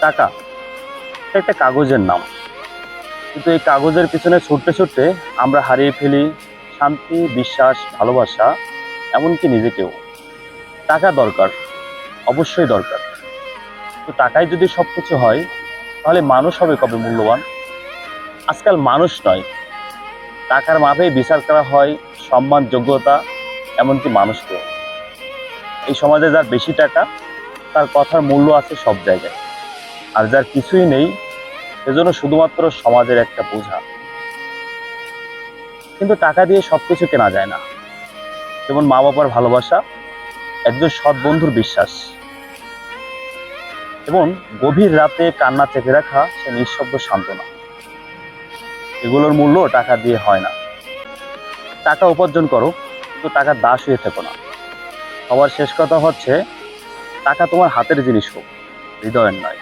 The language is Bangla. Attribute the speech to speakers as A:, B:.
A: টাকা এটা একটা কাগজের নাম, কিন্তু এই কাগজের পিছনে ছুটতে ছুটতে আমরা হারিয়ে ফেলি শান্তি, বিশ্বাস, ভালোবাসা, এমনকি নিজেকেও। টাকা দরকার, অবশ্যই দরকার। তো টাকাই যদি সবকিছু হয়, তাহলে মানুষ হবে কবে মূল্যবান? আজকাল মানুষ নয়, টাকার মাপেই বিচার করা হয় সম্মান, যোগ্যতা, এমনকি মানুষকেও। এই সমাজে যার বেশি টাকা, তার কথার মূল্য আছে সব জায়গায়। আর যার কিছুই নেই, সেজন্য শুধুমাত্র সমাজের একটা বোঝা। কিন্তু টাকা দিয়ে সবকিছু কেনা যায় না। যেমন মা বাবার ভালোবাসা, একজন সৎ বন্ধুর বিশ্বাস, এবং গভীর রাতে কান্না চেপে রাখা সে নিঃশব্দ সান্ত্বনা। এগুলোর মূল্য টাকা দিয়ে হয় না। টাকা উপার্জন করো, কিন্তু টাকার দাস হয়ে থেকো না। সবার শেষ কথা হচ্ছে, টাকা তোমার হাতের জিনিস হোক, হৃদয়ের নয়।